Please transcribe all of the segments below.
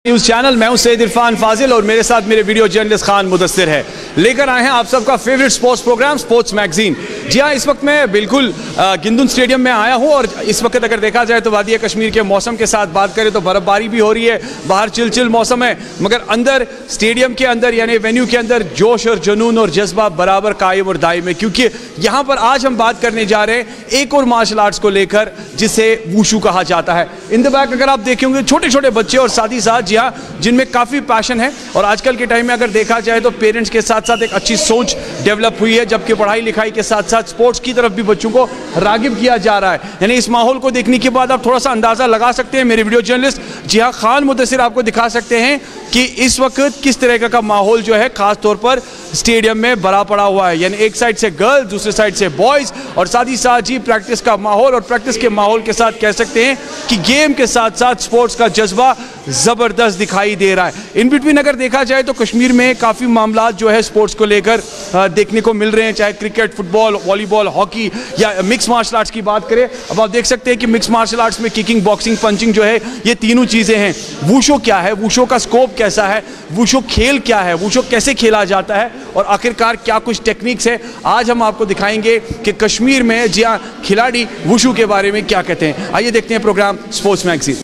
News channel. मैं हूं सैयद इरफान फाजिल और मेरे साथ मेरे वीडियो जर्नलिस्ट खान मुदस्सिर है। लेकर आए हैं आप सबका favourite sports programme sports magazine. जी हाँ, इस वक्त मैं बिल्कुल गिंदुन स्टेडियम में आया हूं और इस वक्त अगर देखा जाए तो वादी कश्मीर के मौसम के साथ बात करें तो बर्फबारी भी हो रही है, बाहर चिल मौसम है, मगर अंदर स्टेडियम के अंदर यानी वेन्यू के अंदर जोश और जुनून और जज्बा बराबर कायम और दायम है, क्योंकि यहाँ पर आज हम बात करने जा रहे हैं एक और मार्शल आर्ट्स को लेकर जिसे वुशु कहा जाता है। इन द बैक अगर आप देखेंगे छोटे छोटे बच्चे और साथ ही साथ जिनमें काफ़ी पैशन है और आजकल के टाइम में अगर देखा जाए तो पेरेंट्स के साथ साथ एक अच्छी सोच डेवलप हुई है, जबकि पढ़ाई लिखाई के साथ साथ स्पोर्ट्स की तरफ भी बच्चों को रागिब किया जा रहा है। यानी इस माहौल को देखने के बाद आप थोड़ा सा अंदाज़ा लगा सकते हैं मेरे वीडियो जर्नलिस्ट जी हाँ खान मुदस्सिर आपको दिखा सकते हैं कि इस वक्त किस तरह का माहौल जो है खास तौर पर स्टेडियम में भरा पड़ा हुआ है। यानी एक साइड से गर्ल्स, दूसरे साइड से बॉयज़ और साथ ही साथ जी प्रैक्टिस का माहौल और प्रैक्टिस के माहौल के साथ कह सकते हैं कि गेम के साथ साथ स्पोर्ट्स का जज्बा ज़बरदस्त दिखाई दे रहा है। इन बिटवीन अगर देखा जाए तो कश्मीर में काफ़ी मामला जो है स्पोर्ट्स को लेकर देखने को मिल रहे हैं, चाहे क्रिकेट, फुटबॉल, वॉलीबॉल, हॉकी या मिक्स मार्शल आर्ट्स की बात करें। अब आप देख सकते हैं कि मिक्स मार्शल आर्ट्स में किकिंग, बॉक्सिंग, पंचिंग जो है ये तीनों चीज़ें हैं। वुशु क्या है, वुशु का स्कोप कैसा है, वुशु खेल क्या है, वुशु कैसे खेला जाता है और आखिरकार क्या कुछ टेक्निक्स है, आज हम आपको दिखाएंगे कि कश्मीर में जी हाँ खिलाड़ी वुशु के बारे में क्या कहते हैं। आइए देखते हैं प्रोग्राम स्पोर्ट्स मैगजीन।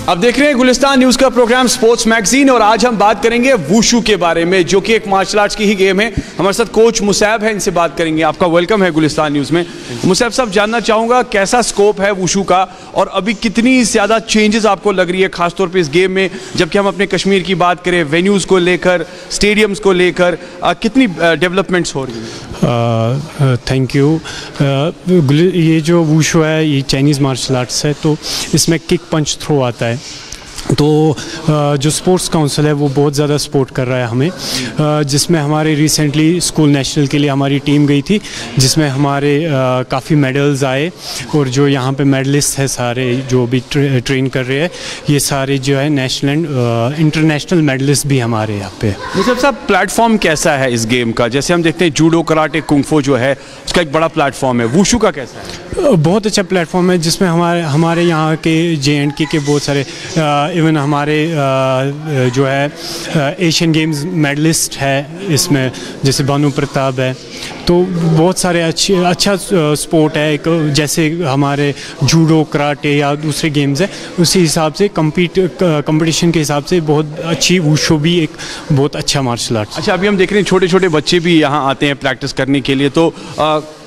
अब देख रहे हैं गुलिस्तान न्यूज़ का प्रोग्राम स्पोर्ट्स मैगजीन और आज हम बात करेंगे वुशु के बारे में, जो कि एक मार्शल आर्ट्स की ही गेम है। हमारे साथ कोच मुसैब है, इनसे बात करेंगे। आपका वेलकम है गुलिस्तान न्यूज़ में। मुसैब साहब, जानना चाहूँगा कैसा स्कोप है वुशु का और अभी कितनी ज़्यादा चेंजेस आपको लग रही है खासतौर पर इस गेम में, जबकि हम अपने कश्मीर की बात करें, वेन्यूज़ को लेकर, स्टेडियम्स को लेकर कितनी डेवलपमेंट्स हो रही है? Thank you. ये जो वुशु है ये चाइनीज़ मार्शल आर्ट्स है, तो इसमें किक पंच थ्रो आता है। तो जो स्पोर्ट्स काउंसिल है वो बहुत ज़्यादा सपोर्ट कर रहा है हमें, जिसमें हमारे रिसेंटली स्कूल नेशनल के लिए हमारी टीम गई थी, जिसमें हमारे काफ़ी मेडल्स आए और जो यहाँ पे मेडलिस्ट है सारे जो भी ट्रेन कर रहे हैं, ये सारे जो है नेशनल एंड इंटरनेशनल मेडलिस्ट भी हमारे यहाँ पे। मुझे साहब प्लेटफॉर्म कैसा है इस गेम का? जैसे हम देखते हैं जूडो, कराटे, कुंग-फू जो है उसका एक बड़ा प्लेटफॉर्म है, वुशु का कैसा है? बहुत अच्छा प्लेटफॉर्म है, जिसमें हमारे यहाँ के JNK के बहुत सारे इवन हमारे जो है एशियन गेम्स मेडलिस्ट है इसमें, जैसे बानु प्रताप है। तो बहुत सारे अच्छा स्पोर्ट है, एक जैसे हमारे जूडो, कराटे या दूसरे गेम्स है, उसी हिसाब से कंपटीशन के हिसाब से बहुत अच्छी वुशु भी एक बहुत अच्छा मार्शल आर्ट्स। अच्छा, अभी हम देख रहे हैं छोटे छोटे बच्चे भी यहाँ आते हैं प्रैक्टिस करने के लिए, तो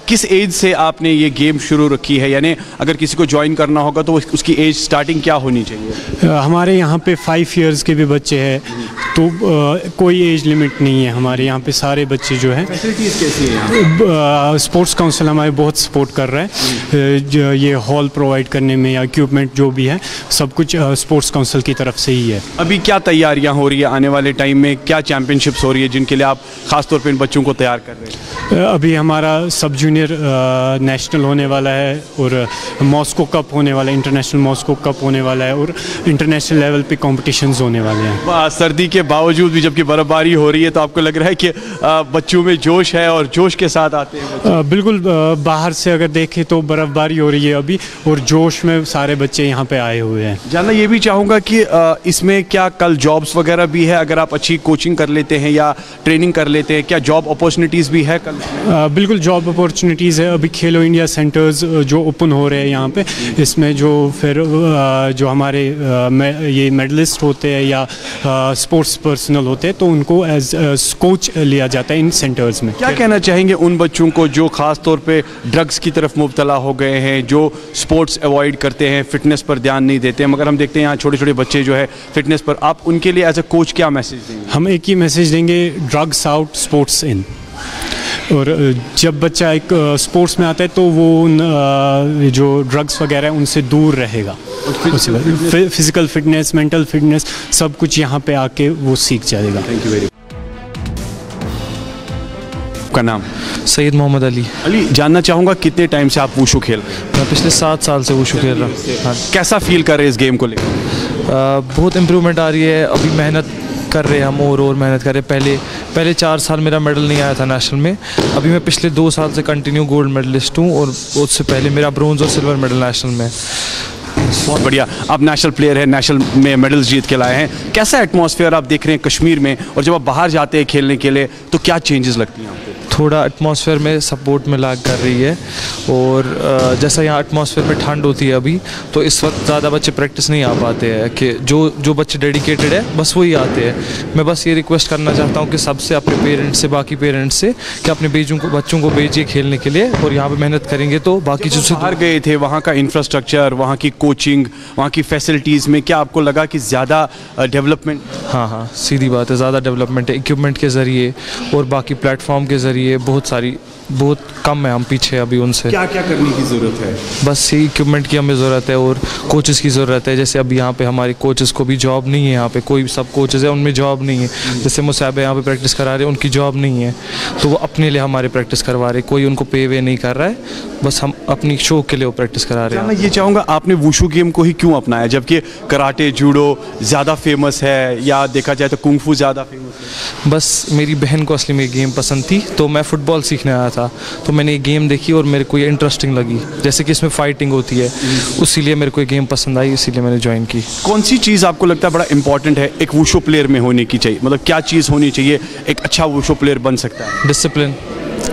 किस एज से आपने ये गेम शुरू रखी है? यानी अगर किसी को ज्वाइन करना होगा तो उसकी एज स्टार्टिंग क्या होनी चाहिए? हमारे यहाँ पे 5 इयर्स के भी बच्चे हैं, तो कोई एज लिमिट नहीं है। हमारे यहाँ पे सारे बच्चे जो हैं। फैसिलिटीज़ कैसी है यहाँ? स्पोर्ट्स काउंसिल हमारे बहुत सपोर्ट कर रहा है, ये हॉल प्रोवाइड करने में या इक्विपमेंट जो भी है सब कुछ स्पोर्ट्स काउंसिल की तरफ से ही है। अभी क्या तैयारियाँ हो रही है आने वाले टाइम में? क्या चैम्पियनशिप्स हो रही है जिनके लिए आप खासतौर पर इन बच्चों को तैयार कर रहे हैं? अभी हमारा सब जूनियर नेशनल होने वाला है और मॉस्को कप होने वाला है, इंटरनेशनल मॉस्को कप होने वाला है और इंटरनेशनल लेवल पे कॉम्पिटिशन्स होने वाले हैं। सर्दी के बावजूद भी जबकि बर्फबारी हो रही है तो आपको लग रहा है कि बच्चों में जोश है और जोश के साथ आते हैं? बिल्कुल, बाहर से अगर देखें तो बर्फबारी हो रही है अभी और जोश में सारे बच्चे यहाँ पे आए हुए हैं। जानना ये भी चाहूँगा कि इसमें क्या कल जॉब्स वगैरह भी है? अगर आप अच्छी कोचिंग कर लेते हैं या ट्रेनिंग कर लेते हैं, क्या जॉब अपॉर्चुनिटीज़ भी है कल? बिल्कुल जॉब अपॉर्चुनिटीज़ है। अभी खेलो इंडिया सेंटर्स जो ओपन हो रहे हैं यहाँ पे, इसमें जो फिर जो हमारे ये मेडलिस्ट होते हैं या स्पोर्ट्स पर्सनल होते हैं तो उनको एज कोच लिया जाता है इन सेंटर्स में। क्या कहना चाहेंगे उन बच्चों को जो खास तौर पे ड्रग्स की तरफ मुब्तला हो गए हैं, जो स्पोर्ट्स अवॉइड करते हैं, फिटनेस पर ध्यान नहीं देते हैं, मगर हम देखते हैं यहाँ छोटे छोटे बच्चे जो है फिटनेस पर, आप उनके लिए एज ए कोच क्या मैसेज देंगे? हम एक ही मैसेज देंगे, ड्रग्स आउट, स्पोर्ट्स इन। और जब बच्चा एक स्पोर्ट्स में आता है तो वो जो ड्रग्स वगैरह है उनसे दूर रहेगा। फिजिकल फिटनेस, मेंटल फिटनेस सब कुछ यहाँ पे आके वो सीख जाएगा। Thank you very much. आपका नाम? सैयद मोहम्मद अली। अली, जानना चाहूँगा कितने टाइम से आप वुशु खेल रहे हैं? मैं पिछले 7 साल से वुशु खेल रहा हूँ। हाँ। कैसा फील कर रहे हैं इस गेम को लेकर? बहुत इम्प्रूवमेंट आ रही है। अभी मेहनत कर रहे हैं हम और मेहनत कर रहे हैं। पहले 4 साल मेरा मेडल नहीं आया था नेशनल में, अभी मैं पिछले 2 साल से कंटिन्यू गोल्ड मेडलिस्ट हूँ और उससे पहले मेरा ब्रोंज और सिल्वर मेडल नेशनल में। बहुत बढ़िया। आप नेशनल प्लेयर हैं, नेशनल में मेडल्स जीत के लाए हैं। कैसा एटमॉस्फेयर आप देख रहे हैं कश्मीर में, और जब आप बाहर जाते हैं खेलने के लिए तो क्या चेंजेस लगती हैं आपको? थोड़ा एटमॉस्फेयर में सपोर्ट में लाग कर रही है, और जैसा यहाँ एटमॉस्फेयर में ठंड होती है अभी, तो इस वक्त ज़्यादा बच्चे प्रैक्टिस नहीं आ पाते हैं, कि जो बच्चे डेडिकेटेड है बस वही आते हैं। मैं बस ये रिक्वेस्ट करना चाहता हूँ कि सबसे, अपने पेरेंट्स से, बाकी पेरेंट्स से, कि अपने बच्चों को भेजिए खेलने के लिए, और यहाँ पे मेहनत करेंगे तो बाकी जो बाहर गए थे वहाँ का इंफ्रास्ट्रक्चर, वहाँ की कोचिंग, वहाँ की फैसिलिटीज़ में क्या आपको लगा कि ज़्यादा डेवलपमेंट? हाँ, सीधी बात है, ज़्यादा डेवलपमेंट है इक्विपमेंट के ज़रिए और बाकी प्लेटफॉर्म के ज़रिए। बहुत कम है, हम पीछे अभी उनसे। क्या क्या करने की ज़रूरत है? बस ये इक्विपमेंट की हमें ज़रूरत है और कोचेज़ की ज़रूरत है। जैसे अभी यहाँ पे हमारे कोचेज़ को भी जॉब नहीं है, यहाँ पे कोई सब कोचेज़ है उनमें जॉब नहीं है। जैसे मुसाब यहाँ पे प्रैक्टिस करा रहे हैं, उनकी जॉब नहीं है, तो वो अपने लिए हमारे प्रैक्टिस करवा रहे, कोई उनको पे वे नहीं कर रहा है, बस हम अपनी शौक के लिए वो प्रैक्टिस करा रहे हैं। मैं ये चाहूँगा, आपने वुशु गेम को ही क्यों अपनाया, जबकि कराटे, जूडो ज़्यादा फेमस है, या देखा जाए तो कुंग फू ज़्यादा फेमस है? बस मेरी बहन को असली में गेम पसंद थी, तो मैं फ़ुटबॉल सीखने आया था, तो मैंने ये गेम देखी और मेरे को ये इंटरेस्टिंग लगी, जैसे कि इसमें फाइटिंग होती है, उसीलिए मेरे को ये गेम पसंद आई, इसीलिए मैंने ज्वाइन की। कौन सी चीज़ आपको लगता है बड़ा इंपॉर्टेंट है एक वुशु प्लेयर में होने की चाहिए, मतलब क्या चीज़ होनी चाहिए एक अच्छा वुशु प्लेयर बन सकता है?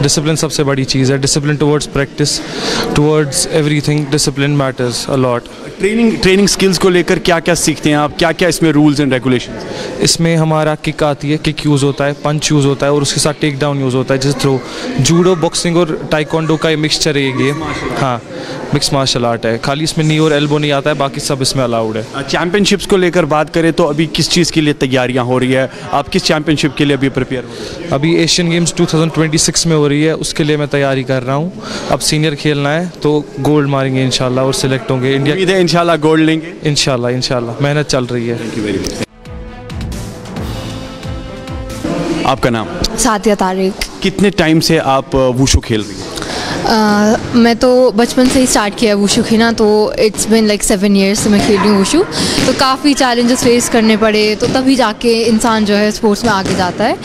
डिसिप्लिन सबसे बड़ी चीज़ है। Discipline towards practice, towards everything, discipline matters a lot. Training skills को लेकर क्या क्या सीखते हैं आप, क्या क्या इसमें रूल्स एंड रेगुलेशंस? इसमें हमारा किक आती है, किक यूज़ होता है, पंच यूज़ होता है, और उसके साथ टेक डाउन यूज़ होता है, जैसे थ्रो। जूडो, बॉक्सिंग और टाइकोंडो का ये मिक्सचर है ये गेम। हाँ, मिक्स मार्शल आर्ट है, खाली इसमें नी और एल्बो नहीं आता है, बाकी सब इसमें अलाउड है। चैंपियनशिप्स को लेकर बात करें तो अभी किस चीज़ के लिए तैयारियां हो रही है, आप किस चैंपियनशिप के लिए अभी प्रिपेयर हो रहे हैं? अभी एशियन गेम्स 2026 में हो रही है, उसके लिए मैं तैयारी कर रहा हूँ। अब सीनियर खेलना है तो गोल्ड मारेंगे इंशाल्लाह और सिलेक्ट होंगे। इंडिया इंशाल्लाह गोल्ड लेंगे, इंशाल्लाह मेहनत चल रही है। Thank you very much. आपका नाम? सादिया तारिक। कितने टाइम से आप वुशु खेल रही हैं? मैं तो बचपन से ही स्टार्ट किया वुशु खेलना, तो इट्स बिन लाइक 7 years से मैं खेल रही हूँ वुशु। तो काफ़ी चैलेंजेस फेस करने पड़े, तो तभी जाके इंसान जो है स्पोर्ट्स में आगे जाता है।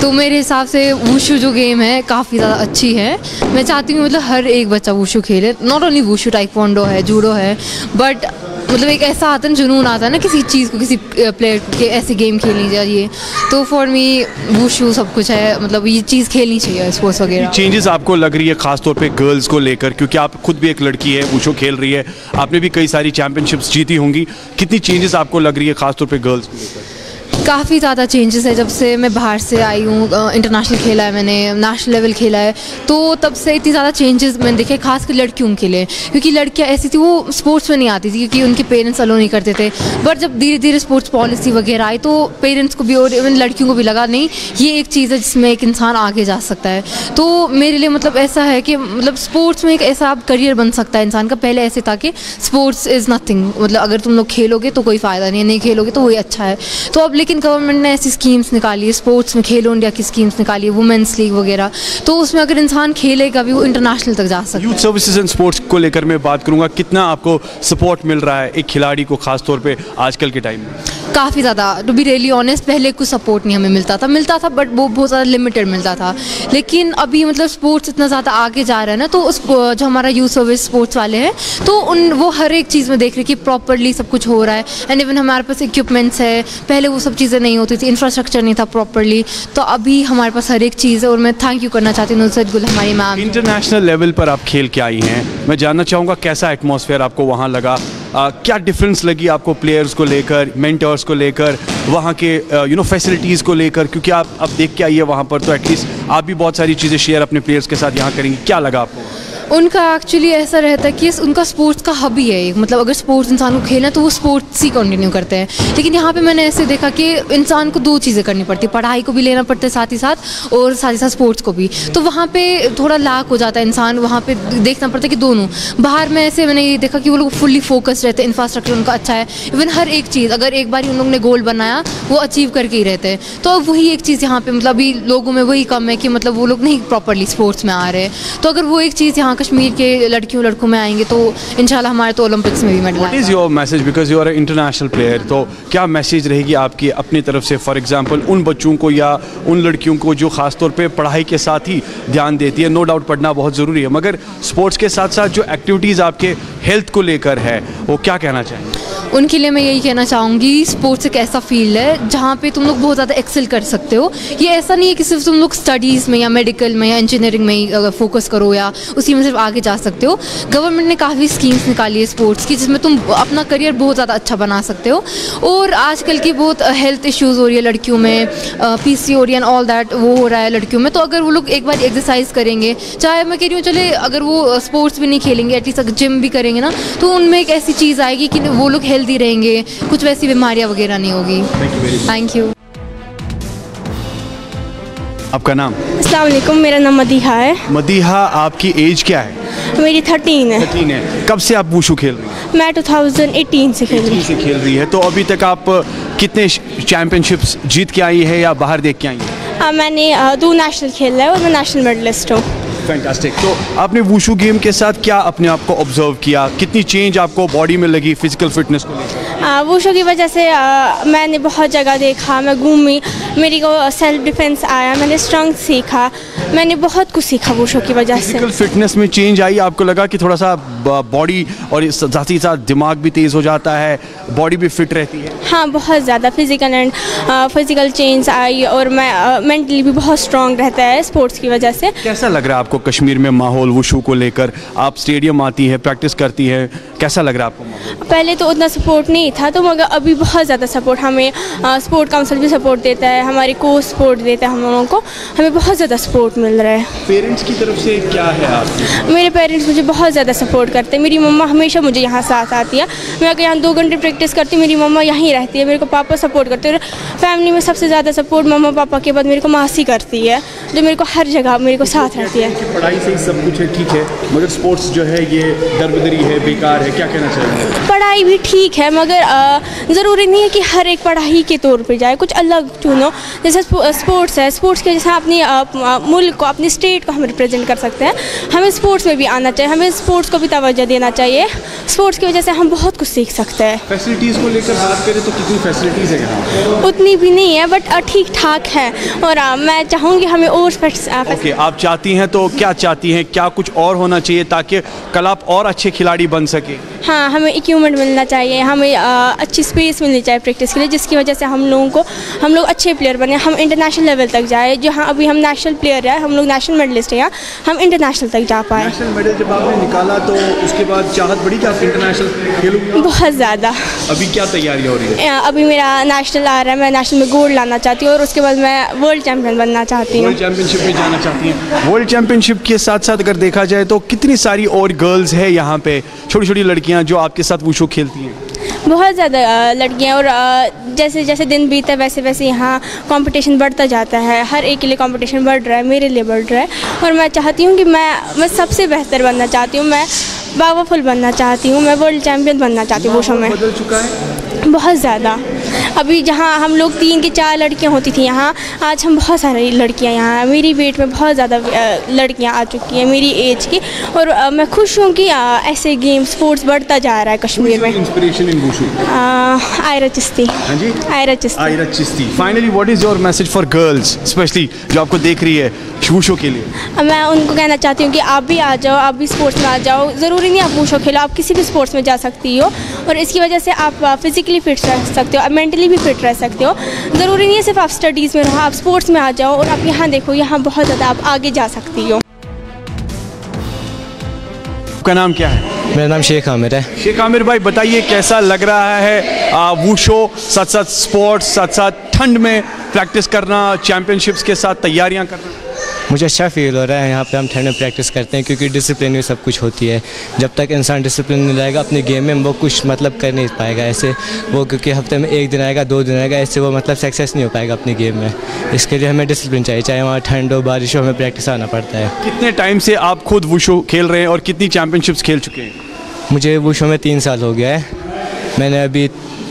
तो मेरे हिसाब से वुशु जो गेम है काफ़ी ज़्यादा अच्छी है। मैं चाहती हूँ मतलब हर एक बच्चा वुशु खेले, नॉट ओनली वुशु, टाइक्वांडो है, जूडो है, बट मतलब एक ऐसा आता है ना, जुनून आता है ना किसी चीज़ को, किसी प्लेयर के ऐसी गेम खेलनी चाहिए। तो फॉर मी वुशु सब कुछ है, मतलब ये चीज़ खेलनी चाहिए स्पोर्ट्स वगैरह। चेंजेस आपको लग रही है खासतौर पे गर्ल्स को लेकर, क्योंकि आप खुद भी एक लड़की है, वुशु खेल रही है, आपने भी कई सारी चैंपियनशिप्स जीती होंगी, कितनी चेंजेस आपको लग रही है खासतौर पे गर्ल्स को लेकर? काफ़ी ज़्यादा चेंजेस है। जब से मैं बाहर से आई हूँ, इंटरनेशनल खेला है मैंने, नेशनल लेवल खेला है, तो तब से इतनी ज़्यादा चेंजेस मैंने देखे, खासकर लड़कियों के लिए, क्योंकि लड़कियाँ ऐसी थी वो स्पोर्ट्स में नहीं आती थी क्योंकि उनके पेरेंट्स अलो नहीं करते थे। बट जब धीरे धीरे स्पोर्ट्स पॉलिसी वगैरह आई तो पेरेंट्स को भी और इवन लड़कियों को भी लगा नहीं ये एक चीज़ है जिसमें एक इंसान आगे जा सकता है। तो मेरे लिए मतलब ऐसा है कि मतलब स्पोर्ट्स में एक ऐसा करियर बन सकता है इंसान का। पहले ऐसे था कि स्पोर्ट्स इज़ नथिंग, मतलब अगर तुम लोग खेलोगे तो कोई फ़ायदा नहीं है, नहीं खेलोगे तो वही अच्छा है। तो अब लेकिन गवर्नमेंट ने ऐसी स्कीम्स निकाली है, स्पोर्ट्स में खेलो इंडिया की स्कीम्स निकाली है, वुमेंस लीग वगैरह, तो उसमें अगर इंसान खेलेगा भी वो इंटरनेशनल तक जा सकता है। यूथ सर्विसेज एंड स्पोर्ट्स को लेकर मैं बात करूंगा, कितना आपको सपोर्ट मिल रहा है एक खिलाड़ी को खासतौर पे आजकल के टाइम में? काफ़ी ज़्यादा, टू बी रियली ऑनेस्ट, पहले कुछ सपोर्ट नहीं हमें मिलता था बट वो बहुत ज़्यादा लिमिटेड मिलता था। लेकिन अभी मतलब स्पोर्ट्स इतना ज़्यादा आगे जा रहा है ना, तो उस जो हमारा यूथ सर्विस स्पोर्ट्स वाले हैं तो वो हर एक चीज़ में देख रहे कि प्रॉपरली सब कुछ हो रहा है। एंड इवन हमारे पास इक्विपमेंट्स है, पहले वो सब चीज़ें नहीं होती थी, इंफ्रास्ट्रक्चर नहीं था प्रॉपरली, तो अभी हमारे पास हर एक चीज़ है। और मैं थैंक यू करना चाहती हूँ नुसरत गुल हमारी मैम। इंटरनेशनल लेवल पर आप खेल के आई हैं, मैं जानना चाहूँगा कैसा एटमॉस्फेयर आपको वहाँ लगा, क्या डिफरेंस लगी आपको प्लेयर्स को लेकर, मेंटर्स को लेकर, वहाँ के फैसिलिटीज़ को लेकर, क्योंकि आप देख के आइए वहाँ पर, तो एटलीस्ट आप भी बहुत सारी चीज़ें शेयर अपने प्लेयर्स के साथ यहाँ करेंगी, क्या लगा आपको? उनका एक्चुअली ऐसा रहता है कि उनका स्पोर्ट्स का हब ही है एक, मतलब अगर स्पोर्ट्स इंसान को खेलना तो वो स्पोर्ट्स ही कंटिन्यू करते हैं। लेकिन यहाँ पे मैंने ऐसे देखा कि इंसान को 2 चीज़ें करनी पड़ती है, पढ़ाई को भी लेना पड़ता है साथ ही साथ स्पोर्ट्स को भी। तो वहाँ पे थोड़ा लाक हो जाता है इंसान, वहाँ पे देखना पड़ता है कि दोनों। बाहर में ऐसे मैंने ये देखा कि वो लोग फुल्ली फोकस्ड रहते हैं, इंफ्रास्ट्रक्चर उनका अच्छा है, इवन हर एक चीज़ अगर एक बार उन लोगों ने गोल बनाया वो अचीव करके ही रहते हैं। तो वही एक चीज़ यहाँ पे मतलब अभी लोगों में वही कम है कि मतलब वो लोग नहीं प्रॉपरली स्पोर्ट्स में आ रहे हैं। तो अगर वो एक चीज़ यहाँ कश्मीर के लड़कियों लड़कों में आएंगे तो इंशाल्लाह हमारे तो ओलंपिक्स में भी medal what is your message, because you are international player, तो क्या मैसेज रहेगी आपकी अपनी तरफ से फॉर एग्जांपल उन बच्चों को या उन लड़कियों को जो ख़ास तौर पे पढ़ाई के साथ ही ध्यान देती है? नो डाउट पढ़ना बहुत ज़रूरी है, मगर स्पोर्ट्स के साथ साथ जो एक्टिविटीज़ आपके हेल्थ को लेकर है वो क्या कहना चाहेंगे? उनके लिए मैं यही कहना चाहूँगी, स्पोर्ट्स एक ऐसा फील्ड है जहाँ पे तुम लोग बहुत ज़्यादा एक्सेल कर सकते हो। ये ऐसा नहीं है कि सिर्फ तुम लोग स्टडीज़ में या मेडिकल में या इंजीनियरिंग में ही फोकस करो या उसी में सिर्फ आगे जा सकते हो। गवर्नमेंट ने काफ़ी स्कीम्स निकाली है स्पोर्ट्स की जिसमें तुम अपना करियर बहुत ज़्यादा अच्छा बना सकते हो। और आजकल की बहुत हेल्थ इश्यूज़ हो रही है लड़कियों में, PCOD एंड ऑल दैट वो हो रहा है लड़कियों में। तो अगर वो लोग एक बार एक्सरसाइज करेंगे, चाहे मैं कह रही हूँ चले अगर वो स्पोर्ट्स भी नहीं खेलेंगे एटलीस्ट अगर जिम भी करेंगे ना, तो उनमें एक ऐसी चीज़ आएगी कि वो लोग हेल्दी रहेंगे, कुछ वैसी बीमारियां वगैरह नहीं होगी। Thank you. आपका नाम? अस्सलाम वालेकुम, मेरा नाम मदीहा है। मदीहा, आपकी एज क्या है? मेरी 13 है। 13 है। कब से आप वुशु खेल रही हैं? मैं 2018 से खेल रही हूँ। खेल रही है, तो अभी तक आप कितने चैंपियनशिप्स जीत के आई है या बाहर देख के आई हैं? मैंने 2 नेशनल खेला है और मैं नेशनल मेडलिस्ट हूँ। फैंटास्टिक। तो आपने वुशु गेम के साथ क्या अपने आप को ऑब्जर्व किया, कितनी चेंज आपको बॉडी में लगी फिजिकल फिटनेस को लेकर? वुशु की वजह से मैंने बहुत जगह देखा, मैं घूमी, मेरी को सेल्फ डिफेंस आया, मैंने स्ट्रेंथ सीखा, मैंने बहुत कुछ सीखा वुशु की वजह से। फिजिकल फिटनेस में चेंज आई, आपको लगा कि थोड़ा सा बॉडी और साथ ही साथ दिमाग भी तेज़ हो जाता है, बॉडी भी फिट रहती है? हाँ, बहुत ज़्यादा फिजिकल चेंज आई और मैं मेंटली भी बहुत स्ट्रॉन्ग रहता है स्पोर्ट्स की वजह से। कैसा लग रहा है आपको कश्मीर में माहौल वुशु को लेकर? आप स्टेडियम आती है, प्रैक्टिस करती है, कैसा लग रहा है आपको? पहले तो उतना सपोर्ट नहीं था, तो मगर अभी बहुत ज़्यादा सपोर्ट, हमें स्पोर्ट काउंसिल भी सपोर्ट देता है, हमारे कोच सपोर्ट देता है हम लोगों को, हमें बहुत ज़्यादा सपोर्ट मिल रहा है। पेरेंट्स की तरफ से क्या है आपकी? मेरे पेरेंट्स मुझे बहुत ज़्यादा सपोर्ट करते हैं। मेरी मम्मा हमेशा मुझे यहाँ साथ आती है। मैं अगर यहाँ 2 घंटे प्रैक्टिस करती हूँ, मेरी मम्मा यहीं रहती है, मेरे को पापा सपोर्ट करते हैं। फैमिली में सबसे ज़्यादा सपोर्ट मम्मा पापा के बाद मेरे को मासी करती है, जो मेरे को हर जगह मेरे को साथ रहती है। पढ़ाई से ही सब कुछ है, ठीक है, मगर स्पोर्ट्स जो है ये दरबदरी है, बेकार है, क्या कहना चाहिए? पढ़ाई भी ठीक है, मगर ज़रूरी नहीं है कि हर एक पढ़ाई के तौर पे जाए, कुछ अलग चुनो। जैसे स्पोर्ट्स है, स्पोर्ट्स के जैसे अपनी मुल्क को, अपनी स्टेट को हम रिप्रेजेंट कर सकते हैं, हमें स्पोर्ट्स में भी आना चाहिए, हमें स्पोर्ट्स को भी तवज्जो देना चाहिए। स्पोर्ट्स की वजह से हम बहुत कुछ सीख सकते हैं। फैसिलिटीज़ को लेकर बात करें तो कितनी फैसिलिटीज़ है यहाँ? उतनी भी नहीं है, बट ठीक ठाक है, और मैं चाहूँगी हमें और ओके, आप चाहती हैं तो क्या चाहती हैं, क्या कुछ और होना चाहिए ताकि कल आप और अच्छे खिलाड़ी बन सके? हाँ, हमें इक्विपमेंट मिलना चाहिए, हमें अच्छी स्पेस मिलनी चाहिए प्रैक्टिस के लिए, जिसकी वजह से हम लोग अच्छे प्लेयर बने, हम इंटरनेशनल लेवल तक जाए। जो हाँ अभी हम नेशनल प्लेयर है, हम लोग नेशनल मेडलिस्ट हैं, हम इंटरनेशनल तक जा पाए। नेशनल मेडल जब आपने निकाला तो उसके बाद चाहत बढ़ी कि आप इंटरनेशनल खेलोगे? बहुत ज़्यादा। अभी क्या तैयारी हो रही है? अभी मेरा नेशनल आ रहा है, मैं नेशनल में गोल्ड लाना चाहती हूँ और उसके बाद मैं वर्ल्ड चैम्पियन बनना चाहती हूँ। वर्ल्ड चैम्पियनशिप में जाना चाहती हैं? वर्ल्ड चैम्पियनशिप के साथ साथ अगर देखा जाए तो कितनी सारी और गर्ल्स है यहाँ पे, छोटी छोटी लड़कियाँ जो आपके साथ वुशु खेलती हैं? बहुत ज़्यादा लड़कियाँ, और जैसे जैसे दिन बीता है वैसे वैसे यहाँ कंपटीशन बढ़ता जाता है, हर एक के लिए कंपटीशन बढ़ रहा है, मेरे लिए बढ़ रहा है, और मैं चाहती हूँ कि मैं सबसे बेहतर बनना चाहती हूँ, मैं पावरफुल बनना चाहती हूँ, मैं वर्ल्ड चैम्पियन बनना चाहती हूँ। वुशु में बदल चुका है बहुत ज़्यादा। अभी जहाँ हम लोग 3 की 4 लड़कियाँ होती थी यहाँ, आज हम बहुत सारी लड़कियाँ यहाँ, मेरी वेट में बहुत ज़्यादा लड़कियाँ आ चुकी हैं मेरी एज की, और मैं खुश हूँ कि ऐसे गेम स्पोर्ट्स बढ़ता जा रहा है कश्मीर में। Inspiration in wushu? Aira Chishti. हाँ जी, Aira Chishti. Aira Chishti. Finally what is your message for girls, specially जो आपको देख रही है वुशु के लिए? मैं उनको कहना चाहती हूँ कि आप भी आ जाओ, आप भी स्पोर्ट्स में आ जाओ, ज़रूरी नहीं आप वुशु खेलो, आप किसी भी स्पोर्ट्स में जा सकती हो, और इसकी वजह से आप फिज़िकली फिट रह सकते हो, आप मेंटली भी फिट रह सकते हो। ज़रूरी नहीं है सिर्फ आप स्टडीज़ में रहो, आप स्पोर्ट्स में आ जाओ, और आप यहाँ देखो, यहाँ बहुत ज़्यादा आप आगे जा सकती हो। आपका नाम क्या है? मेरा नाम शेख आमिर है। शेख आमिर भाई, बताइए कैसा लग रहा है वुशु, साथ साथ स्पोर्ट्स, साथ साथ ठंड में प्रैक्टिस करना, चैम्पियनशिप्स के साथ तैयारियां करना? मुझे अच्छा फील हो रहा है, यहाँ पे हम ठंड में प्रैक्टिस करते हैं क्योंकि डिसिप्लिन में सब कुछ होती है। जब तक इंसान डिसिप्लिन नहीं रहेगा अपने गेम में, वो कुछ मतलब कर नहीं पाएगा ऐसे वो, क्योंकि हफ्ते में 1 दिन आएगा 2 दिन आएगा, ऐसे वो मतलब सक्सेस नहीं हो पाएगा अपने गेम में। इसके लिए हमें डिसिप्लिन चाहिए, चाहे वहाँ ठंड हो बारिश हो, हमें प्रैक्टिस आना पड़ता है। कितने टाइम से आप खुद वुशु खेल रहे हैं और कितनी चैम्पियनशिप्स खेल चुके हैं? मुझे वुशु में 3 साल हो गया है। मैंने अभी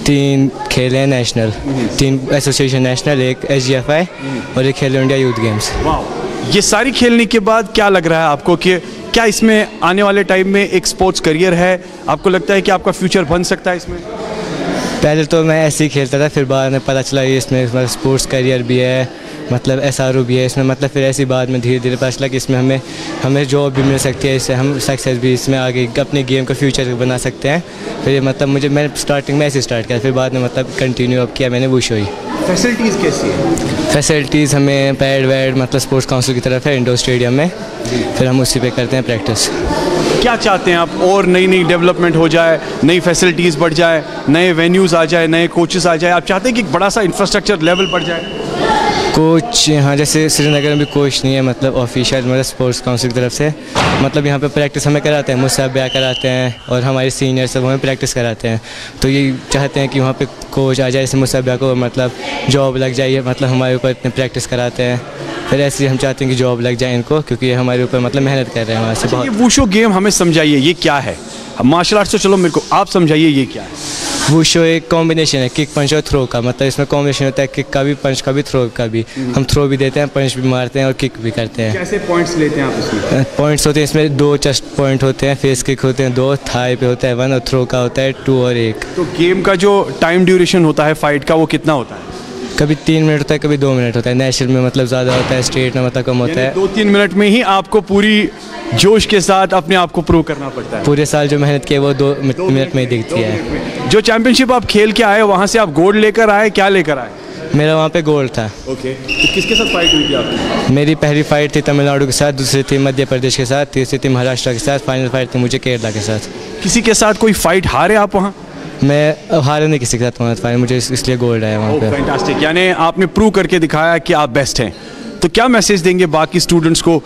3 खेले हैं नेशनल, 3 एसोसिएशन नेशनल, एक SGFI और एक खेलो इंडिया यूथ गेम्स। वाह, ये सारी खेलने के बाद क्या लग रहा है आपको कि क्या इसमें आने वाले टाइम में एक स्पोर्ट्स करियर है? आपको लगता है कि आपका फ्यूचर बन सकता है इसमें? पहले तो मैं ऐसे ही खेलता था, फिर बाद में पता चला ये इसमें मतलब स्पोर्ट्स करियर भी है, मतलब SRO भी है इसमें, मतलब फिर ऐसी बाद में धीरे धीरे पता चला कि इसमें हमें जॉब भी मिल सकती है, इससे हम सक्सेस भी इसमें आगे अपने गेम का फ्यूचर बना सकते हैं। फिर ये मतलब मैं स्टार्टिंग में ऐसे स्टार्ट किया, फिर बाद में मतलब कंटिन्यू अब किया मैंने वुशु ही। फैसिलिटीज़ कैसी है? फैसिलिटीज़ हमें पैड वैड मतलब स्पोर्ट्स काउंसिल की तरफ है इंडोर स्टेडियम में, फिर हम उसी पे करते हैं प्रैक्टिस। क्या चाहते हैं आप? और नई डेवलपमेंट हो जाए, नई फैसिलिटीज़ बढ़ जाए, नए वेन्यूज़ आ जाए, नए कोचेस आ जाए? आप चाहते हैं कि एक बड़ा सा इंफ्रास्ट्रक्चर लेवल बढ़ जाए? कोच यहाँ जैसे श्रीनगर में भी कोच नहीं है, मतलब ऑफिशियल मतलब स्पोर्ट्स काउंसिल की तरफ से, मतलब यहाँ पे प्रैक्टिस हमें कराते हैं, मुझसे ब्याह कराते हैं और हमारे सीनियर सब हमें प्रैक्टिस कराते हैं। तो ये चाहते हैं कि वहाँ पे कोच आ जाए, जैसे मुझसे ब्याह को मतलब जॉब लग जाए, मतलब हमारे ऊपर इतने प्रैक्टिस कराते हैं, फिर ऐसे ही हम चाहते हैं कि जॉब लग जाए इनको, क्योंकि ये हमारे ऊपर मतलब मेहनत कर रहे हैं वहाँ से बहुत। ये वुशु गेम हमें समझाइए, ये क्या है? मार्शल आर्ट्स तो चलो मेरे को आप समझाइए ये क्या है? वुशु एक कॉम्बिनेशन है किक पंच और थ्रो का, मतलब इसमें कॉम्बिनेशन होता है किक का भी, पंच का भी, थ्रो का भी। हम थ्रो भी देते हैं, पंच भी मारते हैं और किक भी करते हैं। कैसे पॉइंट्स लेते हैं आप इसमें? पॉइंट्स होते हैं इसमें 2 चेस्ट पॉइंट होते हैं, फेस किक होते हैं 2, थाई पे होता है 1 और थ्रो का होता है 2 और 1। तो गेम का जो टाइम ड्यूरेशन होता है फाइट का वो कितना होता है? कभी 3 मिनट होता है, कभी 2 मिनट होता है। नेशनल में मतलब ज़्यादा होता है, स्टेट में मतलब कम होता है। 2-3 मिनट में ही आपको पूरी जोश के साथ अपने आप को प्रूव करना पड़ता है। पूरे साल जो मेहनत की है वो 2 मिनट में ही दिखती है। जो चैंपियनशिप आप खेल के आए वहाँ से आप गोल्ड लेकर आए, क्या लेकर आए? मेरा वहाँ पे गोल्ड था। ओके, तो किसके साथ फाइट हुई थी आपकी? मेरी पहली फाइट थी तमिलनाडु के साथ, दूसरी थी मध्य प्रदेश के साथ, तीसरी थी महाराष्ट्र के साथ, फाइनल फाइट थी मुझे केरला के साथ। किसी के साथ कोई फाइट हारे आप वहाँ? मैं हारे नहीं किसी के साथ वहाँ फाइट, मुझे इसलिए गोल्ड आया वहाँ पे। फैंटास्टिक, यानी आपने प्रूव करके दिखाया कि आप बेस्ट हैं। तो क्या मैसेज देंगे बाकी स्टूडेंट्स को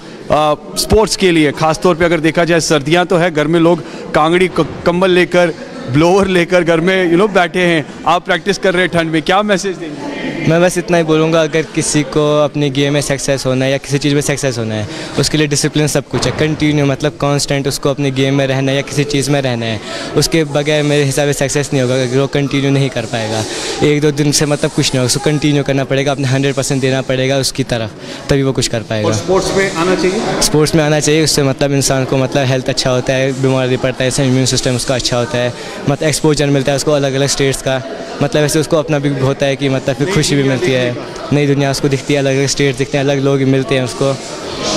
स्पोर्ट्स के लिए? खासतौर पे अगर देखा जाए सर्दियाँ तो है, घर में लोग कांगड़ी कंबल लेकर ब्लोअर लेकर घर में बैठे हैं, आप प्रैक्टिस कर रहे हैं ठंड में, क्या मैसेज देंगे? मैं बस इतना ही बोलूँगा, अगर किसी को अपनी गेम में सक्सेस होना है या किसी चीज़ में सक्सेस होना है, उसके लिए डिसिप्लिन सब कुछ है। कंटिन्यू मतलब कांस्टेंट उसको अपनी गेम में रहना है या किसी चीज़ में रहना है, उसके बगैर मेरे हिसाब से सक्सेस नहीं होगा। अगर वो कंटिन्यू नहीं कर पाएगा 1-2 दिन से मतलब कुछ नहीं होगा, उसको कंटिन्यू करना पड़ेगा, अपने 100% देना पड़ेगा उसकी तरफ, तभी वो कुछ कर पाएगा। और स्पोर्ट्स में आना चाहिए? स्पोर्ट्स में आना चाहिए, उससे मतलब इंसान को मतलब हेल्थ अच्छा होता है, बीमार नहीं पड़ता है, इम्यून सिस्टम उसका अच्छा होता है, मतलब एक्सपोजर मिलता है उसको अलग अलग स्टेट्स का, मतलब ऐसे उसको अपना भी होता है कि मतलब फिर खुशी भी मिलती है, नई दुनिया उसको दिखती है, अलग अलग स्टेट दिखते हैं, अलग लोग मिलते हैं, उसको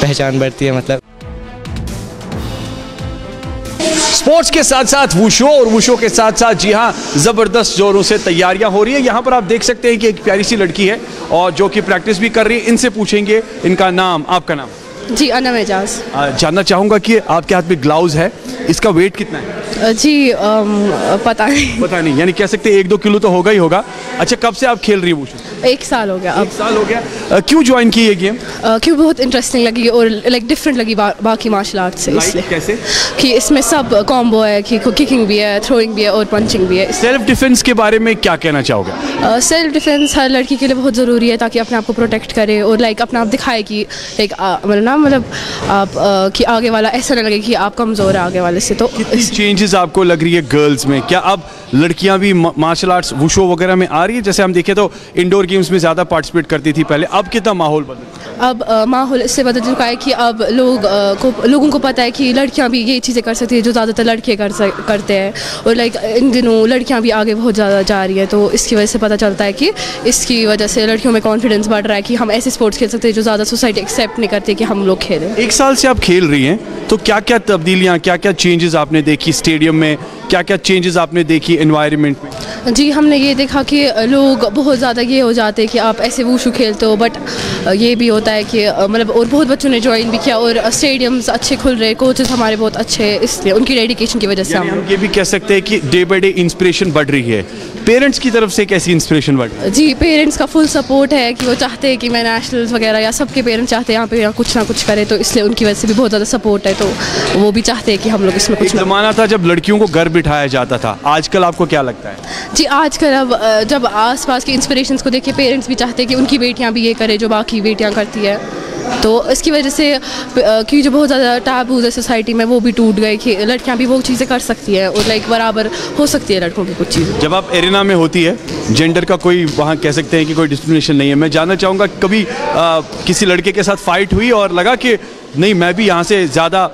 पहचान बढ़ती है। मतलब स्पोर्ट्स के साथ साथ वुशु और वुशु के साथ साथ जी हाँ ज़बरदस्त जोरों से तैयारियां हो रही है। यहाँ पर आप देख सकते हैं कि एक प्यारी सी लड़की है और जो कि प्रैक्टिस भी कर रही है। इनसे पूछेंगे इनका नाम, आपका नाम? जी अनम एजाज। जानना चाहूँगा कि आपके हाथ में ग्लव्स है, इसका वेट कितना है? जी पता नहीं, यानी कह सकते हैं 1-2 किलो तो होगा ही होगा। अच्छा, कब से आप खेल रही है वुशु? 1 साल हो गया। 1 साल हो गया। क्यों ज्वाइन की ये गेम? क्यों बहुत इंटरेस्टिंग लगी और लाइक डिफरेंट लगी बाकी मार्शल आर्ट से। इसलिए कैसे? कि इसमें सब कॉम्बो है, कि किकिंग भी है, थ्रोइंग भी है और पंचिंग भी है। सेल्फ डिफेंस के बारे में क्या कहना चाहोगे? सेल्फ डिफेंस हर लड़की के लिए बहुत ज़रूरी है, ताकि अपने आप को प्रोटेक्ट करे और लाइक अपना आप दिखाए कि लाइक मतलब आप कि आगे वाला ऐसा ना लगे कि आप कमज़ोर है आगे वाले से। तो चेंजेस आपको लग रही है गर्ल्स में? क्या अब लड़कियां भी मार्शल आर्ट्स वुशु वगैरह में आ रही है? जैसे हम देखें तो इंडोर गेम्स में ज़्यादा पार्टिसिपेट करती थी पहले, अब कितना माहौल बदल? अब माहौल इससे बदल चुका है कि अब लोगों को पता है कि लड़कियां भी ये चीज़ें कर सकती है जो ज़्यादातर लड़के करते हैं, और लाइक इन दिनों लड़कियां भी आगे बहुत ज़्यादा जा रही है। तो इसकी वजह से पता चलता है कि इसकी वजह से लड़कियों में कॉन्फिडेंस बढ़ रहा है कि हम ऐसे स्पोर्ट्स खेल सकते हैं जो ज़्यादा सोसाइटी एक्सेप्ट नहीं करती कि हम लोग खेलें। 1 साल से आप खेल रही हैं, तो क्या क्या तब्दीलियाँ, क्या क्या चेंजेस आपने देखी स्टेडियम में, क्या क्या चेंजेस आपने देखी एनवायरनमेंट में? जी हमने ये देखा कि लोग बहुत ज़्यादा ये हो जाते हैं कि आप ऐसे वुशु खेलते हो, बट ये भी होता है कि मतलब और बहुत बच्चों ने ज्वाइन भी किया और स्टेडियम्स अच्छे खुल रहे, कोचेस हमारे बहुत अच्छे हैं, इसलिए उनकी डेडिकेशन की वजह से हम ये भी कह सकते हैं कि डे बाई डे इंस्पिरेशन बढ़ रही है। पेरेंट्स की तरफ से कैसी इंस्पिरेशन बढ़ रही है? जी पेरेंट्स का फुल सपोर्ट है कि वो चाहते हैं कि मैं नेशनल्स वगैरह या सबके पेरेंट्स चाहते हैं यहाँ पे या कुछ ना कुछ करे, तो इसलिए उनकी वजह से भी बहुत ज़्यादा सपोर्ट है। तो वो भी चाहते हैं कि हम लोग इसमें कुछ। ज़माना था जब लड़कियों को घर बिठाया जाता था, आजकल आपको क्या लगता है? जी आजकल अब जब आसपास के इंस्पिरेशंस को देखे पेरेंट्स भी चाहते हैं कि उनकी बेटियां भी ये करें जो बाकी बेटियां करती है, तो इसकी वजह से क्योंकि जो बहुत ज़्यादा टैबूज है सोसाइटी में वो भी टूट गए कि लड़कियां भी वो चीज़ें कर सकती हैं और लाइक बराबर हो सकती है लड़कों की कुछ चीज़ें। जब आप एरिना में होती है, जेंडर का कोई वहाँ कह सकते हैं कि कोई डिस्क्रिमिनेशन नहीं है, मैं जानना चाहूँगा कभी किसी लड़के के साथ फाइट हुई और लगा कि नहीं मैं भी यहाँ से ज़्यादा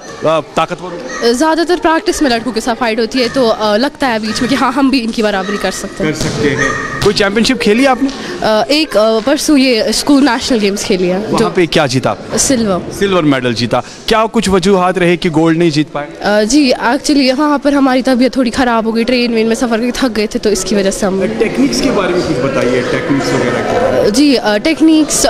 ताकतवर हूँ? ज़्यादातर प्रैक्टिस में लड़कों के साथ फाइट होती है तो लगता है बीच में कि हाँ हम भी इनकी बराबरी कर सकते हैं। कोई चैंपियनशिप खेली आपने? एक परसों ये स्कूल नेशनल गेम्स खेली है। वहाँ पे क्या जीता आपने? सिल्वर मेडल जीता। क्या कुछ वजूहात रहे कि गोल्ड नहीं जीत पाए? जी एक्चुअली वहाँ पर हमारी तबीयत थोड़ी ख़राब हो गई, ट्रेन में सफ़र करके थक गए थे तो इसकी वजह से हम। टेक्निक्स के बारे में कुछ बताइए, टेक्निक्स वगैरह। जी टेक्निक्स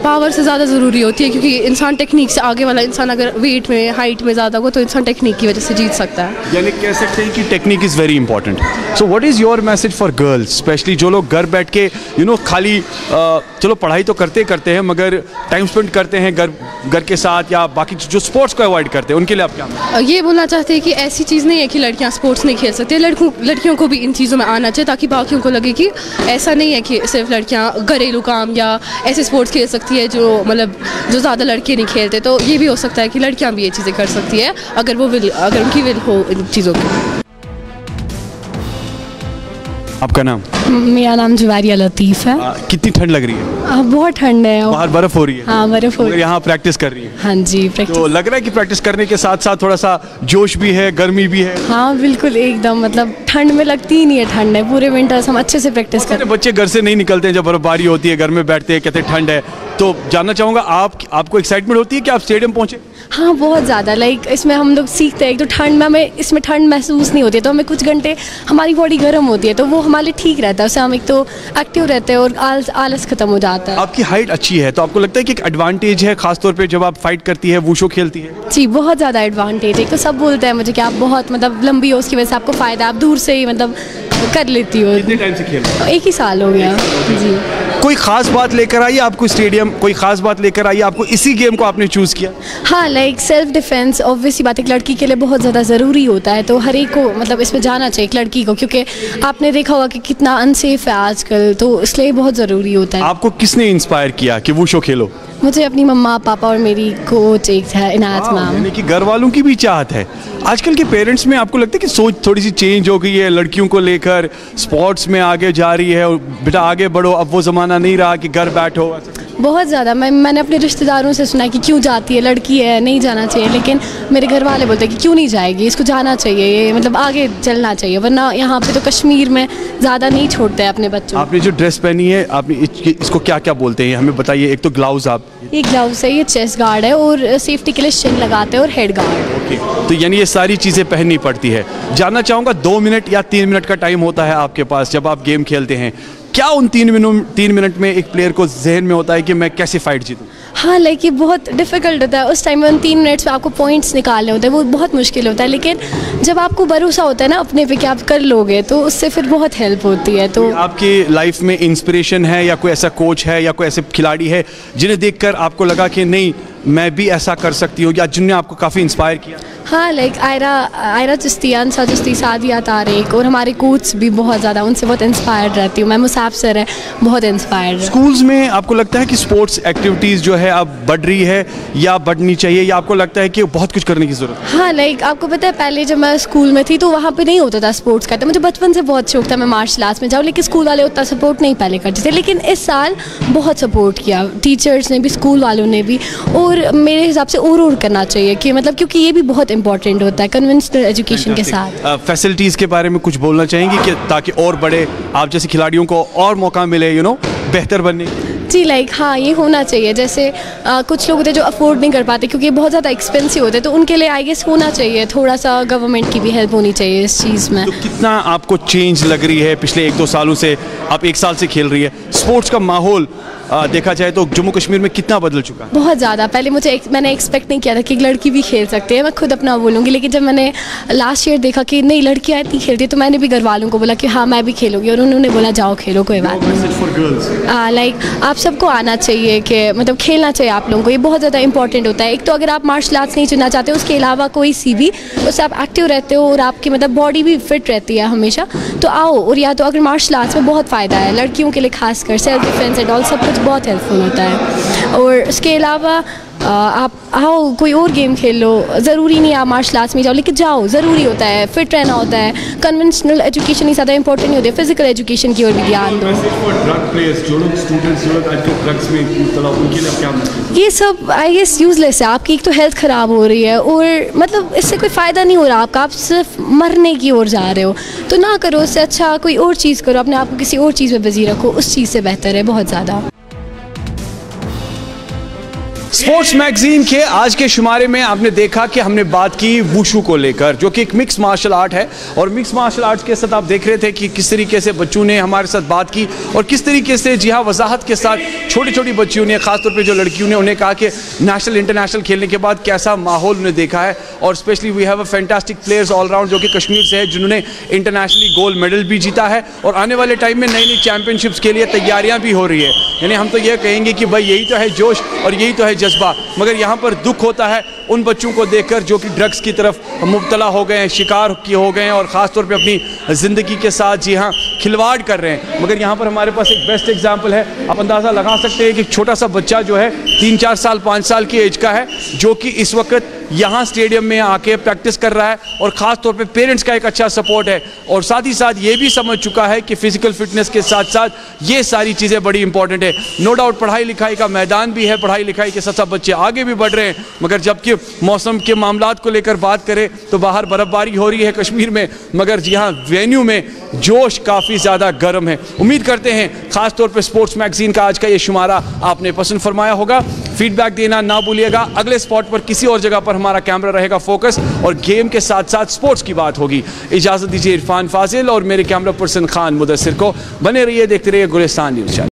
पावर से ज़्यादा ज़रूरी होती है क्योंकि इंसान टेक्निक से आगे वाला इंसान अगर वेट में हाइट में ज़्यादा हो तो इंसान टेक्निक की वजह से जीत सकता है। यानी कह सकते हैं कि technique is very important. So what is your message for girls, specially जो लोग घर बैठ के खाली चलो पढ़ाई तो करते हैं मगर टाइम स्पेंड करते हैं घर के साथ या बाकी जो स्पोर्ट्स को अवॉइड करते हैं, उनके लिए आप क्या ये बोलना चाहते हैं कि ऐसी चीज़ नहीं है कि लड़कियां स्पोर्ट्स नहीं खेल सकती, लड़कियों को भी इन चीज़ों में आना चाहिए ताकि बाकियों को लगे कि ऐसा नहीं है कि सिर्फ लड़कियां घरेलू काम या ऐसे स्पोर्ट्स खेल सकती है जो जो ज़्यादा लड़के नहीं खेलते। तो ये भी हो सकता है कि लड़कियां भी ये चीज़ें कर सकती है अगर उनकी विल हो इन चीज़ों की। आपका नाम? मेरा नाम जुवारिया लतीफ़ है। कितनी ठंड लग रही है? बहुत ठंड है। बाहर बर्फ हो रही है? हाँ बर्फ हो रही है। यहाँ प्रैक्टिस कर रही है? हाँ जी प्रैक्टिस। तो लग रहा है कि प्रैक्टिस करने के साथ साथ थोड़ा सा जोश भी है, गर्मी भी है? हाँ बिल्कुल एकदम, मतलब ठंड में लगती ही नहीं है ठंड है, पूरे विंटर्स हम अच्छे से प्रैक्टिस करते हैं। बच्चे घर से नहीं निकलते हैं, जब बर्फबारी होती है घर में बैठते हैं, कहते हैं ठंड है। तो जानना चाहूँगा आपको एक्साइटमेंट होती है कि आप स्टेडियम पहुँचे? हाँ बहुत ज़्यादा, लाइक इसमें हम लोग सीखते हैं। एक तो ठंड में हमें इसमें ठंड महसूस नहीं होती है तो हमें कुछ घंटे हमारी बॉडी गर्म होती है तो वो हमारे लिए ठीक रहता है, उससे हम एक तो एक्टिव रहते हैं और आलस खत्म हो जाता है। आपकी हाइट अच्छी है तो आपको लगता है कि एक एडवांटेज है खासतौर पे जब आप फाइट करती है, वुशो खेलती है? जी बहुत ज़्यादा एडवांटेज है। तो सब बोलते हैं मुझे कि आप बहुत लंबी हो, उसकी वजह से आपको फ़ायदा, आप दूर से ही कर लेती हो। कितने टाइम से खेल रहे हो? 1 ही साल हो गया जी। कोई खास बात लेकर आई आपको स्टेडियम, कोई खास बात लेकर आई आपको इसी गेम को आपने चूज़ किया? हाँ लाइक सेल्फ डिफेंस ऑब्वियसली बात एक लड़की के लिए बहुत ज़्यादा ज़रूरी होता है तो हर एक को इसमें जाना चाहिए एक लड़की को, क्योंकि आपने देखा होगा कि कितना अनसेफ है आजकल, तो इसलिए बहुत ज़रूरी होता है। आपको किसने इंस्पायर किया कि वुशो खेलो? मुझे अपनी मम्मा पापा और मेरी कोच एक है इनायत मैम। यानी कि घर वालों की भी चाहत है। आजकल के पेरेंट्स में आपको लगता है कि सोच थोड़ी सी चेंज हो गई है, लड़कियों को लेकर स्पोर्ट्स में आगे जा रही है और बेटा आगे बढ़ो, अब वो ज़माना नहीं रहा कि घर बैठो? बहुत ज़्यादा मैंने अपने रिश्तेदारों से सुना कि क्यों जाती है, लड़की है नहीं जाना चाहिए, लेकिन मेरे घर वाले बोलते हैं कि क्यों नहीं जाएगी, इसको जाना चाहिए, ये आगे चलना चाहिए, वरना यहाँ पे तो कश्मीर में ज़्यादा नहीं छोड़ते हैं अपने बच्चों। आपने जो ड्रेस पहनी है आपने इसको क्या क्या बोलते हैं हमें बताइए। एक तो ग्लव्स, आप ये ग्लव्स है, ये चेस्ट गार्ड है और सेफ्टी के लिए शिन लगाते हैं और हेड गार्ड। ओके, तो यानी ये सारी चीज़ें पहननी पड़ती है। जानना चाहूँगा 2 मिनट या 3 मिनट का टाइम होता है आपके पास जब आप गेम खेलते हैं, क्या उन 3 मिनट में एक प्लेयर को जहन में होता है कि मैं कैसे फाइट जीतूं? हाँ लाइक ये बहुत डिफ़िकल्ट होता है उस टाइम में, उन 3 मिनट्स में आपको पॉइंट्स निकालने होते हैं, वो बहुत मुश्किल होता है, लेकिन जब आपको भरोसा होता है ना अपने पे कि आप कर लोगे तो उससे फिर बहुत हेल्प होती है। तो आपकी लाइफ में इंस्पिरेशन है या कोई ऐसा कोच है या कोई ऐसे खिलाड़ी है जिन्हें देखकर आपको लगा कि नहीं मैं भी ऐसा कर सकती हूँ, या जिनने आपको काफ़ी इंस्पायर किया? हाँ लाइक आयरा चिश्ती, अंसा चिश्ती, सादिया तारिक और हमारे कोच भी बहुत ज़्यादा, उनसे बहुत इंस्पायर्ड रहती हूँ मैं। मुसाब सर है बहुत इंस्पायर्ड। स्कूल्स में आपको लगता है कि स्पोर्ट्स एक्टिविटीज़ जो है अब बढ़ रही है या बढ़नी चाहिए, या आपको लगता है कि बहुत कुछ करने की ज़रूरत है? हाँ लाइक आपको पता है पहले जब मैं स्कूल में थी तो वहाँ पे नहीं होता था स्पोर्ट्स का, तो मुझे बचपन से बहुत शौक था मैं मार्शल आर्ट्स में जाऊँ, लेकिन स्कूल वाले उतना सपोर्ट नहीं पहले करते थे, लेकिन इस साल बहुत सपोर्ट किया टीचर्स ने भी, स्कूल वालों ने भी, और मेरे हिसाब से और करना चाहिए कि क्योंकि ये भी बहुत इंपॉर्टेंट होता है कन्वेंशनल एजुकेशन के साथ। फैसिलिटीज़ के बारे में कुछ बोलना चाहेंगे कि ताकि और बड़े आप जैसे खिलाड़ियों को और मौका मिले बेहतर बनने? जी लाइक हाँ ये होना चाहिए, jैसे कुछ लोग होते हैं जो अफोर्ड नहीं कर पाते क्योंकि बहुत ज़्यादा एक्सपेंसिव होते हैं, तो उनके लिए आई गेस होना चाहिए, थोड़ा सा गवर्नमेंट की भी हेल्प होनी चाहिए इस चीज़ में। तो कितना आपको चेंज लग रही है पिछले 1-2 सालों से? आप 1 साल से खेल रही है, स्पोर्ट्स का माहौल देखा जाए तो जम्मू कश्मीर में कितना बदल चुका है? बहुत ज़्यादा। पहले मैंने एक्सपेक्ट नहीं किया था कि एक लड़की भी खेल सकती है, मैं खुद अपना बोलूँगी, लेकिन जब मैंने लास्ट ईयर देखा कि नहीं लड़कियाँ इतनी खेलती है तो मैंने भी घर वालों को बोला कि हाँ मैं भी खेलूँगी, और उन्होंने बोला जाओ खेलो कोई बात नहीं। लाइक आप सबको आना चाहिए कि मतलब खेलना चाहिए आप लोगों को, ये बहुत ज़्यादा इंपॉर्टेंट होता है। एक तो अगर आप मार्शल आर्ट्स नहीं चुनना चाहते उसके अलावा कोई सी भी, उससे आप एक्टिव रहते हो और आपकी मतलब बॉडी भी फिट रहती है हमेशा, तो आओ। और या तो अगर मार्शल आर्ट्स में बहुत फ़ायदा है लड़कियों के लिए, खासकर सेल्फ डिफेंस एंड ऑल सब कुछ बहुत हेल्पफुल होता है। और उसके अलावा आप आओ, कोई और गेम खेल लो, ज़रूरी नहीं आप मार्शल आर्ट्स में जाओ, लेकिन जाओ, ज़रूरी होता है, फिट रहना होता है। कन्वेंशनल एजुकेशन ही ज़्यादा इंपॉर्टेंट नहीं होती है, फिजिकल एजुकेशन की ओर भी ध्यान दो। ये सब आई गेस यूजलेस है, आपकी एक तो हेल्थ ख़राब हो रही है और मतलब इससे कोई फ़ायदा नहीं हो रहा आपका, आप सिर्फ मरने की ओर जा रहे हो, तो ना करो। उससे अच्छा कोई और चीज़ करो, अपने आप को किसी और चीज़ में बिजी रखो, उस चीज़ से बेहतर है बहुत ज़्यादा। स्पोर्ट्स मैगजीन के आज के शुमारे में आपने देखा कि हमने बात की वुशु को लेकर, जो कि एक मिक्स मार्शल आर्ट है। और मिक्स मार्शल आर्ट के साथ आप देख रहे थे कि किस तरीके से बच्चों ने हमारे साथ बात की और किस तरीके से जी हाँ वजाहत के साथ छोटी छोटी बच्चियों ने, खासतौर पे जो लड़कियों ने, उन्हें कहा कि नेशनल इंटरनेशनल खेलने के बाद कैसा माहौल उन्हें देखा है। और specially we have a fantastic players all round जो कि कश्मीर से है, जिन्होंने इंटरनेशनली गोल्ड मेडल भी जीता है और आने वाले टाइम में नई नई चैंपियनशिप्स के लिए तैयारियाँ भी हो रही है। यानी हम तो ये कहेंगे कि भाई यही तो है जोश और यही तो है जज्बा। मगर यहाँ पर दुख होता है उन बच्चों को देखकर जो कि ड्रग्स की तरफ मुब्तला हो गए हैं, शिकार हो गए हैं और ख़ास तौर पे अपनी ज़िंदगी के साथ जी हाँ खिलवाड़ कर रहे हैं। मगर यहाँ पर हमारे पास एक बेस्ट एग्जांपल है। आप अंदाज़ा लगा सकते हैं कि छोटा सा बच्चा जो है 3-4 साल 5 साल की एज का है, जो कि इस वक्त यहाँ स्टेडियम में आके प्रैक्टिस कर रहा है और ख़ास तौर पे पेरेंट्स का एक अच्छा सपोर्ट है और साथ ही साथ ये भी समझ चुका है कि फ़िज़िकल फिटनेस के साथ साथ ये सारी चीज़ें बड़ी इंपॉर्टेंट है। नो डाउट पढ़ाई लिखाई का मैदान भी है, पढ़ाई लिखाई के साथ साथ बच्चे आगे भी बढ़ रहे हैं। मगर जबकि मौसम के मामलात को लेकर बात करें तो बाहर बर्फ़बारी हो रही है कश्मीर में, मगर जी हाँ वेन्यू में जोश काफ़ी ज़्यादा गर्म है। उम्मीद करते हैं ख़ास तौर पे स्पोर्ट्स मैगजीन का आज का ये शुमारा आपने पसंद फरमाया होगा। फीडबैक देना ना भूलिएगा। अगले स्पॉट पर किसी और जगह पर हमारा कैमरा रहेगा फोकस और गेम के साथ साथ स्पोर्ट्स की बात होगी। इजाज़त दीजिए इरफान फाजिल और मेरे कैमरा पर्सन खान मुदस्सिर को। बने रहिए, देखते रहिए गुलिस्तान न्यूज़ चैनल।